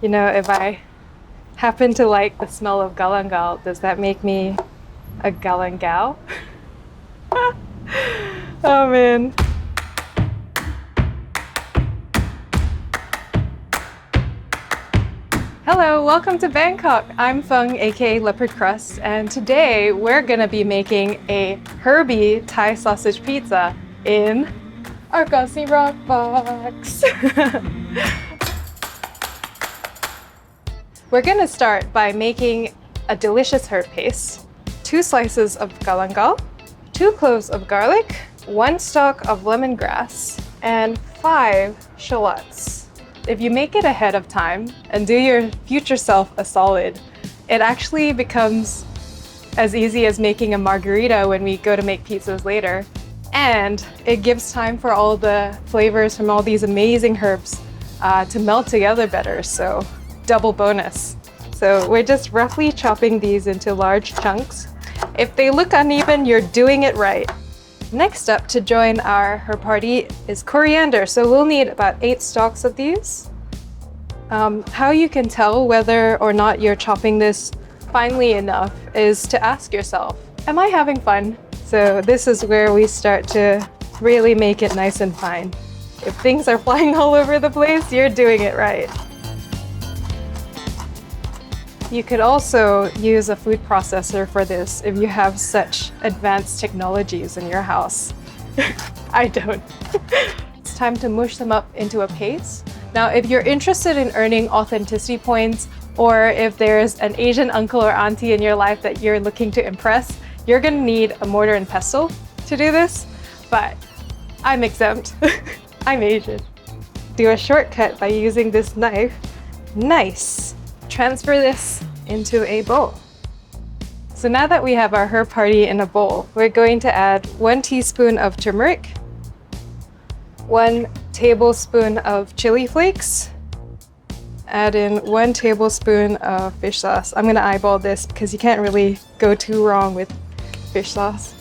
You know, if I happen to like the smell of galangal, does that make me a galangal? Oh man. Hello, welcome to Bangkok. I'm Feng, aka Leopard Crust, and today we're gonna be making a herby Thai sausage pizza in our Gozney Roccbox. We're gonna start by making a delicious herb paste, 2 slices of galangal, 2 cloves of garlic, 1 stalk of lemongrass, and 5 shallots. If you make it ahead of time and do your future self a solid, it actually becomes as easy as making a margarita when we go to make pizzas later. And it gives time for all the flavors from all these amazing herbs to melt together better, so double bonus. So we're just roughly chopping these into large chunks. If they look uneven, you're doing it right. Next up to join our herb party is coriander. So we'll need about 8 stalks of these. How you can tell whether or not you're chopping this finely enough is to ask yourself, am I having fun? So this is where we start to really make it nice and fine. If things are flying all over the place, you're doing it right. You could also use a food processor for this if you have such advanced technologies in your house. I don't. It's time to mush them up into a paste. Now, if you're interested in earning authenticity points, or if there's an Asian uncle or auntie in your life that you're looking to impress, you're gonna need a mortar and pestle to do this, but I'm exempt. I'm Asian. Do a shortcut by using this knife. Nice. Transfer this into a bowl. So now that we have our herb party in a bowl, we're going to add 1 teaspoon of turmeric, 1 tablespoon of chili flakes, add in 1 tablespoon of fish sauce. I'm gonna eyeball this because you can't really go too wrong with fish sauce.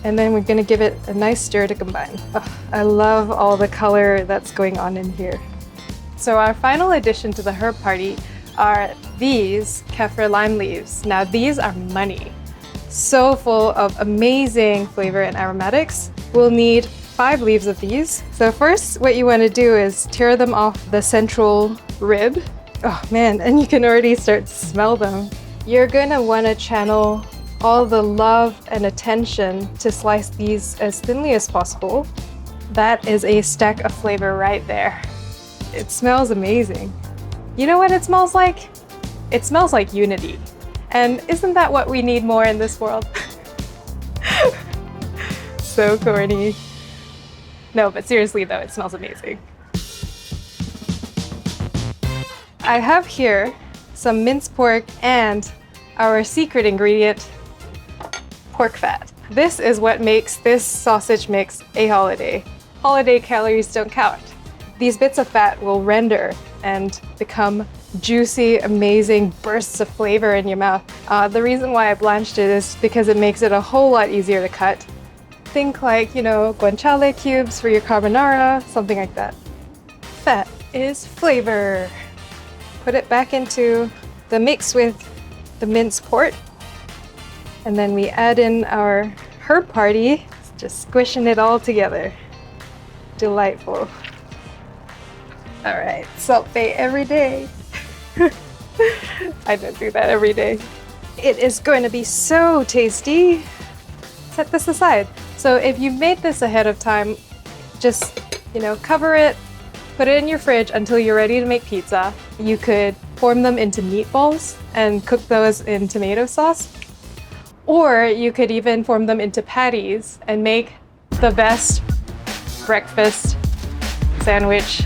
And then we're gonna give it a nice stir to combine. Oh, I love all the color that's going on in here. So our final addition to the herb party are these kaffir lime leaves. Now these are money. So full of amazing flavor and aromatics. We'll need 5 leaves of these. So first what you want to do is tear them off the central rib. Oh man, and you can already start to smell them. You're gonna want to channel all the love and attention to slice these as thinly as possible. That is a stack of flavor right there. It smells amazing. You know what it smells like? It smells like unity. And isn't that what we need more in this world? So corny. No, but seriously though, it smells amazing. I have here some minced pork and our secret ingredient, pork fat. This is what makes this sausage mix a holiday. Holiday calories don't count. These bits of fat will render and become juicy, amazing bursts of flavor in your mouth. The reason why I blanched it is because it makes it a whole lot easier to cut. Think like, you know, guanciale cubes for your carbonara, something like that. Fat is flavor. Put it back into the mix with the minced pork. And then we add in our herb party, just squishing it all together. Delightful. All right, salt bae every day. I don't do that every day. It is going to be so tasty. Set this aside. So if you made this ahead of time, just, you know, cover it, put it in your fridge until you're ready to make pizza. You could form them into meatballs and cook those in tomato sauce. Or you could even form them into patties and make the best breakfast sandwich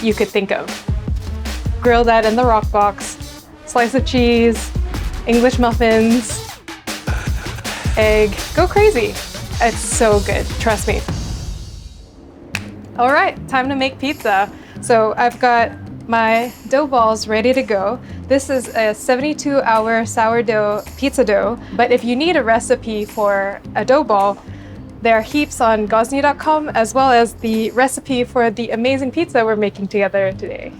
you could think of. Grill that in the Roccbox, slice of cheese, English muffins, egg, go crazy. It's so good, trust me. All right, time to make pizza. So I've got my dough balls ready to go. This is a 72-hour sourdough pizza dough, but if you need a recipe for a dough ball, there are heaps on Gozney.com, as well as the recipe for the amazing pizza we're making together today.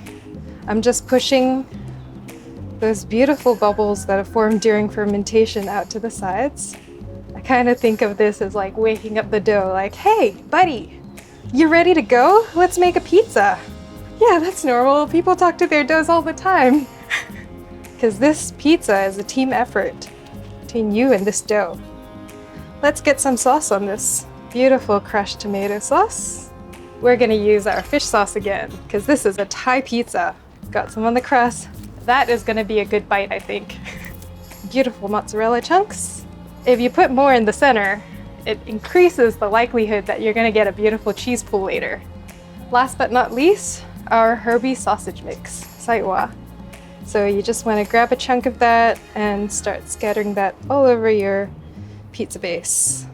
I'm just pushing those beautiful bubbles that have formed during fermentation out to the sides. I kind of think of this as like waking up the dough, like, hey, buddy, you ready to go? Let's make a pizza. Yeah, that's normal. People talk to their doughs all the time. Because this pizza is a team effort between you and this dough. Let's get some sauce on this beautiful crushed tomato sauce. We're gonna use our fish sauce again, because this is a Thai pizza. Got some on the crust. That is gonna be a good bite, I think. Beautiful mozzarella chunks. If you put more in the center, it increases the likelihood that you're gonna get a beautiful cheese pool later. Last but not least, our herby sausage mix, Sai Ua. So you just wanna grab a chunk of that and start scattering that all over your pizza base.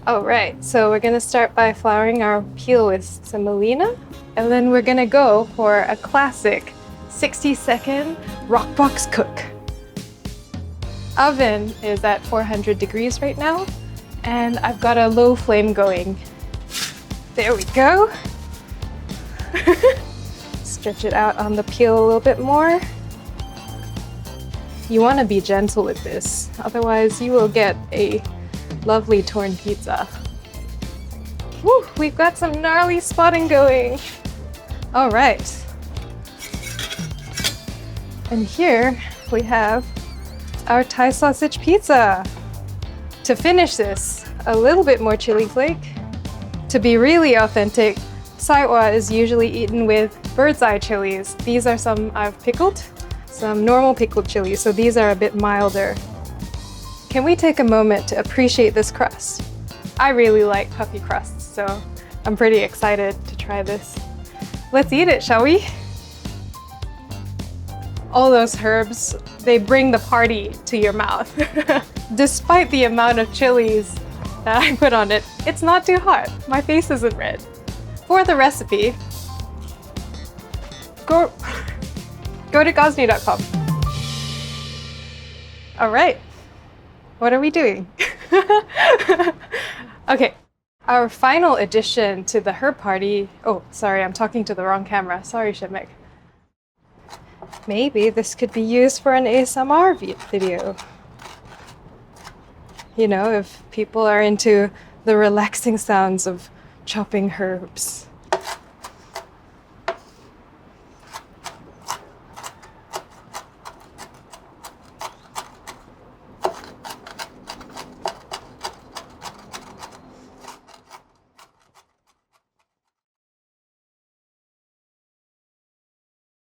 All right, so we're gonna start by flouring our peel with semolina, and then we're gonna go for a classic 60-second Roccbox cook. Oven is at 400 degrees right now, and I've got a low flame going. There we go. Stretch it out on the peel a little bit more. You want to be gentle with this, otherwise you will get a lovely torn pizza. Woo, we've got some gnarly spotting going. All right. And here we have our Thai sausage pizza. To finish this, a little bit more chili flake. To be really authentic, Sai Ua is usually eaten with bird's eye chilies. These are some I've pickled, some normal pickled chilies, so these are a bit milder. Can we take a moment to appreciate this crust? I really like puffy crusts, so I'm pretty excited to try this. Let's eat it, shall we? All those herbs, they bring the party to your mouth. Despite the amount of chilies that I put on it, it's not too hot. My face isn't red. For the recipe, go to Gozney.com. All right, what are we doing? Okay, our final addition to the herb party. Oh, sorry, I'm talking to the wrong camera. Sorry, Shemek. Maybe this could be used for an ASMR video. You know, if people are into the relaxing sounds of chopping herbs.